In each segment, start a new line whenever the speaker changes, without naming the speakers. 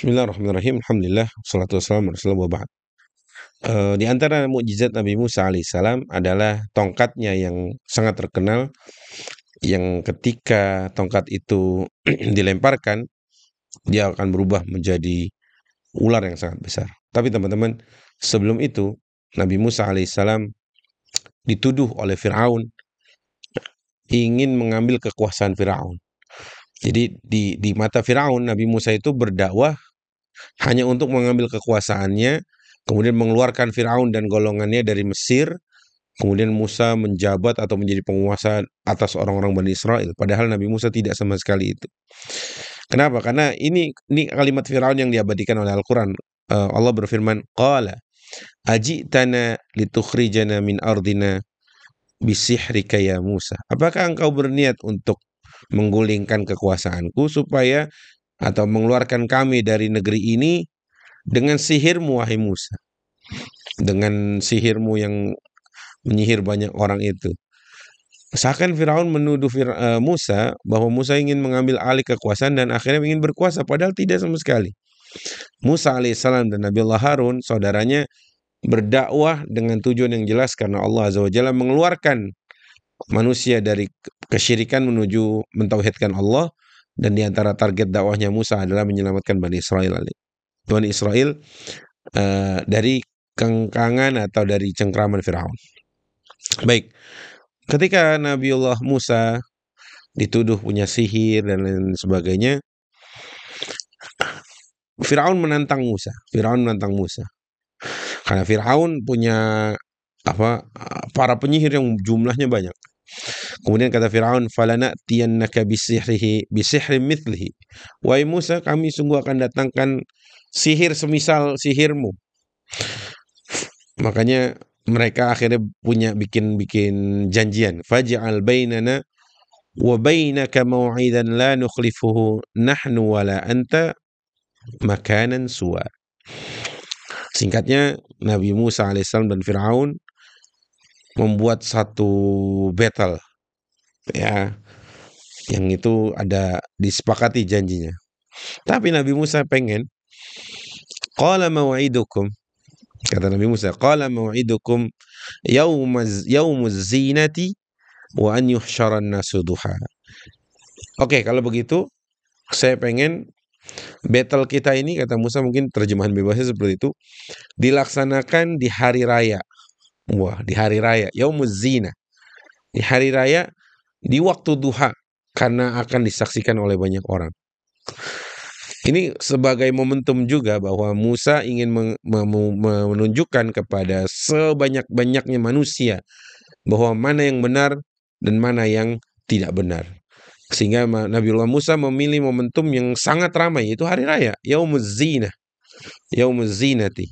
Bismillahirrahmanirrahim. Alhamdulillah, wassalatu wassalamu ala Rasulillah wa ba'd. Di antara mukjizat Nabi Musa alaihissalam adalah tongkatnya yang sangat terkenal, yang ketika tongkat itu dilemparkan, dia akan berubah menjadi ular yang sangat besar. Tapi teman-teman, sebelum itu Nabi Musa alaihissalam dituduh oleh Firaun ingin mengambil kekuasaan Firaun. Jadi di mata Firaun, Nabi Musa itu berdakwah hanya untuk mengambil kekuasaannya, kemudian mengeluarkan Firaun dan golongannya dari Mesir, kemudian Musa menjabat atau menjadi penguasa atas orang-orang Bani Israel. Padahal Nabi Musa tidak sama sekali itu. Kenapa? Karena ini kalimat Firaun yang diabadikan oleh Al-Quran. Allah berfirman, Qala ajitana litukhrijana min ardina bisihrika ya Musa. Apakah engkau berniat untuk menggulingkan kekuasaanku supaya atau mengeluarkan kami dari negeri ini dengan sihirmu wahai Musa, dengan sihirmu yang menyihir banyak orang itu. Seakan Firaun menuduh Musa bahwa Musa ingin mengambil alih kekuasaan dan akhirnya ingin berkuasa, padahal tidak sama sekali. Musa alaihissalam dan Nabi Allah Harun, saudaranya, berdakwah dengan tujuan yang jelas karena Allah Azza wa Jalla mengeluarkan manusia dari kesyirikan menuju mentauhidkan Allah, dan di antara target dakwahnya Musa adalah menyelamatkan Bani Israel. Bani Israel dari kengkangan atau dari cengkraman Firaun. Baik, ketika Nabiullah Musa dituduh punya sihir dan lain sebagainya, Firaun menantang Musa. Karena Firaun punya para penyihir yang jumlahnya banyak. Kemudian kata Firaun, "Falana'tiyannaka bisihrin mithlihi." Wahai Musa, kami sungguh akan datangkan sihir semisal sihirmu. Makanya mereka akhirnya bikin janjian. Faj'al bainana wa bainaka maw'idan la nukhlifuhu nahnu wala anta makanan suwa. Singkatnya, Nabi Musa alaihissalam dan Firaun membuat satu battle, ya, yang itu ada disepakati janjinya. Tapi Nabi Musa pengen, qala maw'idukum, kata Nabi Musa, qala maw'idukum yaumuz zinati wa an yuhsyaran nasu duha. Oke, kalau begitu saya pengen battle kita ini, kata Musa, mungkin terjemahan bebasnya seperti itu, dilaksanakan di hari raya. Wah, di hari raya, yaumuz zina, di hari raya, di waktu duha, karena akan disaksikan oleh banyak orang. Ini sebagai momentum juga bahwa Musa ingin menunjukkan kepada sebanyak-banyaknya manusia bahwa mana yang benar dan mana yang tidak benar. Sehingga Nabiullah Musa memilih momentum yang sangat ramai, yaitu hari raya, yaumuz zina, yaumuz zinati.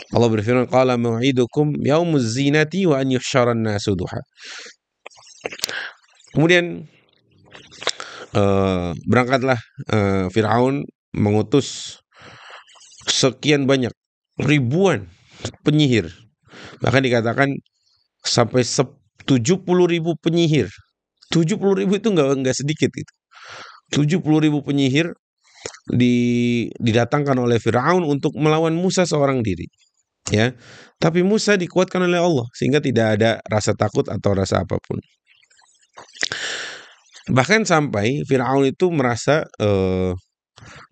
Allah berfirman, qala maw'idukum yaumuz zinati wa an yuhsyaran nasu duha. Kemudian berangkatlah Firaun mengutus sekian banyak, ribuan penyihir. Bahkan dikatakan sampai 70.000 penyihir. 70.000 itu nggak sedikit gitu. 70.000 penyihir didatangkan oleh Firaun untuk melawan Musa seorang diri. Ya, tapi Musa dikuatkan oleh Allah sehingga tidak ada rasa takut atau rasa apapun. Bahkan sampai Firaun itu merasa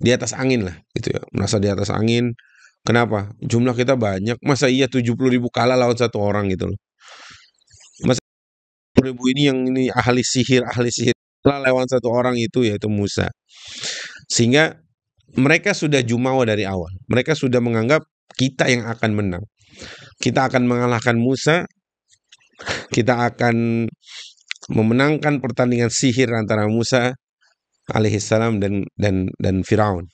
di atas angin lah, gitu ya. Merasa di atas angin. Kenapa? Jumlah kita banyak. Masa iya 70.000 kalah lawan satu orang gitu loh. Masa 70.000 ini yang ini ahli sihir lawan satu orang itu, yaitu Musa. Sehingga mereka sudah jumawa dari awal. Mereka sudah menganggap kita yang akan menang. Kita akan mengalahkan Musa. Kita akan memenangkan pertandingan sihir antara Musa alaihissalam dan Firaun.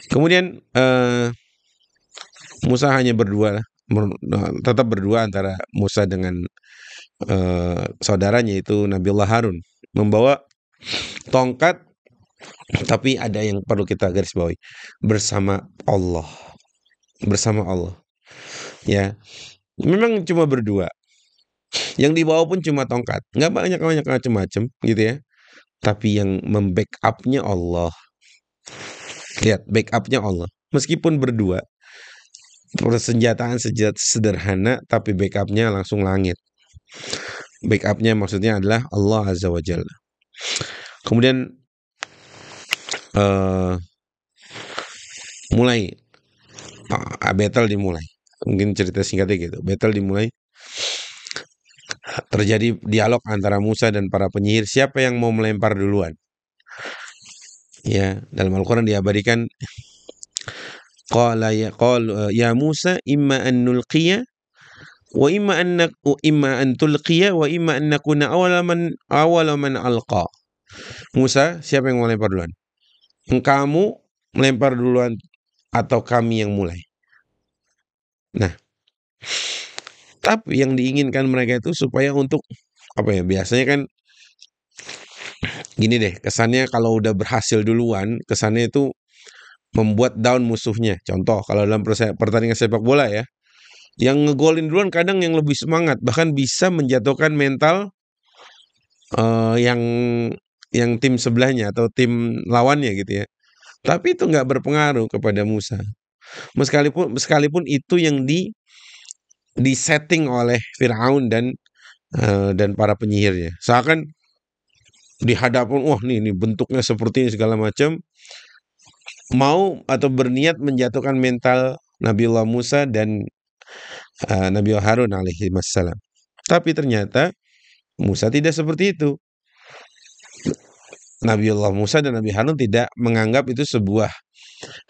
Kemudian Musa hanya tetap berdua antara Musa dengan saudaranya, yaitu Nabiullah Harun, membawa tongkat. Tapi ada yang perlu kita garis bawahi, bersama Allah. Ya, memang cuma berdua. Yang dibawa pun cuma tongkat, nggak banyak macam-macam gitu ya. Tapi yang membackup-nya Allah. Lihat, backupnya Allah. Meskipun berdua, persenjataan sederhana, tapi backupnya langsung langit. Backupnya maksudnya adalah Allah Azza wa Jalla. Kemudian uh, mulai battle dimulai. Mungkin cerita singkatnya gitu. Battle dimulai. Terjadi dialog antara Musa dan para penyihir. Siapa yang mau melempar duluan? Ya, dalam Al-Quran diabadikan, ya Musa imma an nulqiya wa imma an tulqiya wa imma an nakuna awwala man alqa. Musa, siapa yang mau melempar duluan? Engkamu melempar duluan atau kami yang mulai? Nah, tapi yang diinginkan mereka itu supaya untuk apa ya? Biasanya kan gini deh, kesannya kalau udah berhasil duluan, kesannya itu membuat down musuhnya. Contoh, kalau dalam pertandingan sepak bola ya, yang ngegolin duluan kadang yang lebih semangat, bahkan bisa menjatuhkan mental yang tim sebelahnya atau tim lawannya gitu ya. Tapi itu nggak berpengaruh kepada Musa. Meskipun itu yang disetting oleh Firaun dan para penyihirnya. Seakan di hadapan, wah ini bentuknya seperti ini segala macam, mau atau berniat menjatuhkan mental Nabiullah Musa dan Nabiullah Harun alaihi wassalam. Tapi ternyata Musa tidak seperti itu. Nabiullah Musa dan Nabi Harun tidak menganggap itu sebuah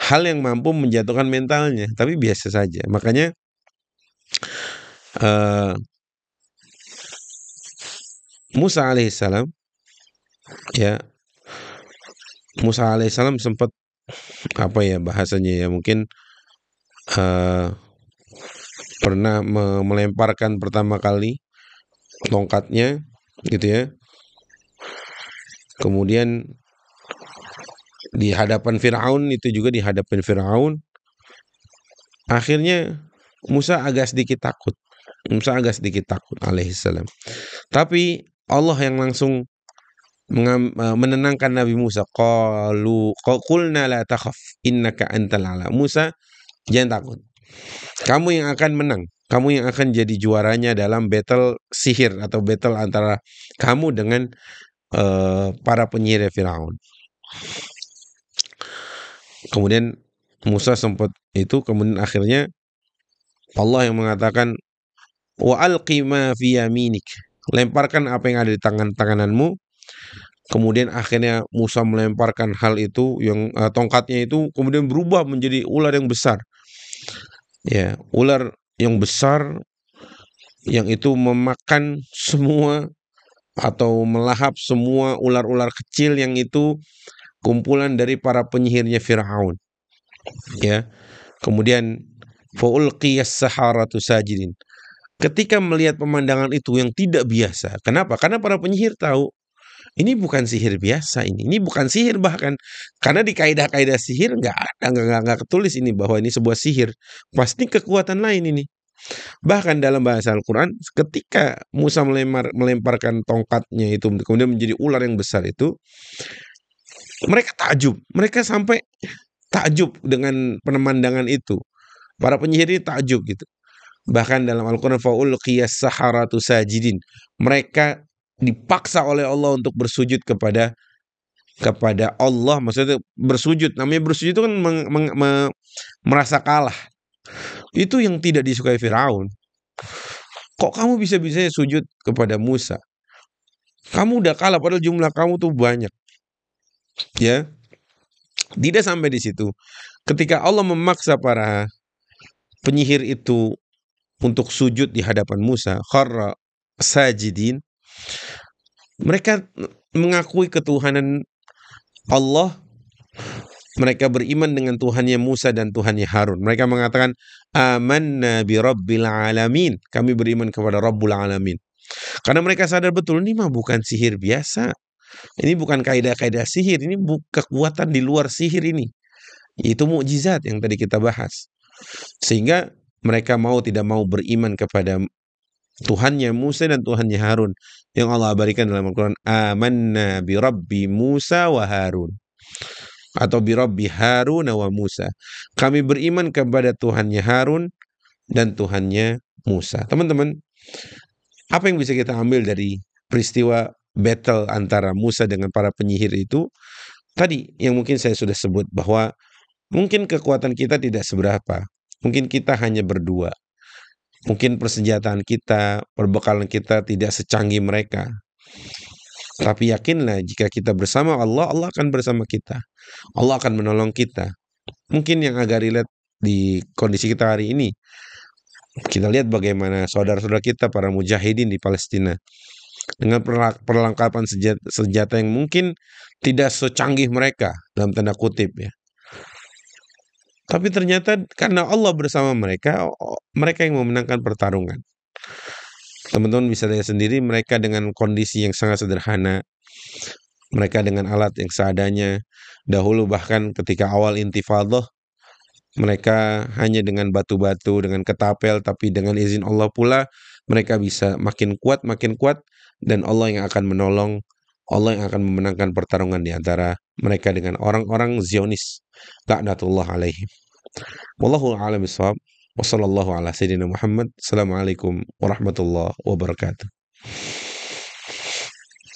hal yang mampu menjatuhkan mentalnya, tapi biasa saja. Makanya Musa alaihissalam, ya, Musa alaihissalam sempat apa ya bahasanya ya, mungkin pernah melemparkan pertama kali tongkatnya gitu ya. Kemudian di hadapan Firaun, itu juga di hadapan Firaun, akhirnya Musa agak sedikit takut. Musa agak sedikit takut alaihissalam. Tapi Allah yang langsung menenangkan Nabi Musa. Qulna la takhaf innaka antal a'la. Musa, jangan takut. Kamu yang akan menang. Kamu yang akan jadi juaranya dalam battle sihir atau battle antara kamu dengan para penyihir Firaun. Kemudian Musa sempat itu, kemudian akhirnya Allah yang mengatakan, wa alqi ma fi yaminik. Lemparkan apa yang ada di tanganmu. Kemudian akhirnya Musa melemparkan hal itu, yang tongkatnya itu kemudian berubah menjadi ular yang besar. Ya, ular yang besar yang itu memakan semua atau melahap semua ular-ular kecil yang itu kumpulan dari para penyihirnya Firaun. Ya. Kemudian faulqiyas saharatu sajidin. Ketika melihat pemandangan itu yang tidak biasa. Kenapa? Karena para penyihir tahu ini bukan sihir biasa, ini bukan sihir bahkan. Karena di kaidah-kaidah sihir nggak ketulis ini bahwa ini sebuah sihir. Pasti kekuatan lain ini. Bahkan dalam bahasa Al-Quran, ketika Musa melemparkan tongkatnya itu kemudian menjadi ular yang besar itu, mereka takjub. Mereka sampai takjub dengan pemandangan itu. Para penyihir ini takjub gitu. Bahkan dalam Al-Quran, faulqiyas saharatu sajidin. Mereka dipaksa oleh Allah untuk bersujud kepada Allah. Maksudnya bersujud. Namanya bersujud itu kan merasa kalah. Itu yang tidak disukai Firaun. Kok kamu bisa-bisanya sujud kepada Musa? Kamu udah kalah padahal jumlah kamu tuh banyak. Ya. Tidak sampai di situ. Ketika Allah memaksa para penyihir itu untuk sujud di hadapan Musa, kharra sajidin, mereka mengakui ketuhanan Allah. Mereka beriman dengan Tuhannya Musa dan Tuhannya Harun. Mereka mengatakan, amanna bi rabbil alamin. Kami beriman kepada Rabbul Alamin. Karena mereka sadar betul, ini mah bukan sihir biasa. Ini bukan kaidah-kaidah sihir. Ini kekuatan di luar sihir ini. Itu mukjizat yang tadi kita bahas. Sehingga mereka tidak mau beriman kepada Tuhannya Musa dan Tuhannya Harun. Yang Allah abadikan dalam Al-Quran, amanna bi rabbi Musa wa Harun. atau bi Rabbi Harun wa Musa. Kami beriman kepada Tuhannya Harun dan Tuhannya Musa. Teman-teman, apa yang bisa kita ambil dari peristiwa battle antara Musa dengan para penyihir itu? Tadi yang mungkin saya sudah sebut bahwa mungkin kekuatan kita tidak seberapa. Mungkin kita hanya berdua. Mungkin persenjataan kita, perbekalan kita tidak secanggih mereka. Tapi yakinlah jika kita bersama Allah, Allah akan bersama kita. Allah akan menolong kita. Mungkin yang agak relate di kondisi kita hari ini, kita lihat bagaimana saudara-saudara kita para mujahidin di Palestina dengan perlengkapan senjata yang mungkin tidak secanggih mereka dalam tanda kutip ya. Tapi ternyata karena Allah bersama mereka, mereka yang memenangkan pertarungan. Teman-teman bisa lihat sendiri mereka dengan kondisi yang sangat sederhana, mereka dengan alat yang seadanya. Dahulu bahkan ketika awal intifadah, mereka hanya dengan batu-batu, dengan ketapel, tapi dengan izin Allah pula mereka bisa makin kuat, dan Allah yang akan menolong, Allah yang akan memenangkan pertarungan di antara mereka dengan orang-orang Zionis. Laknatullah alaihim. Wallahu a'lam bishawab. Wassallallahu ala sayyidina Muhammad. Assalamualaikum warahmatullahi wabarakatuh.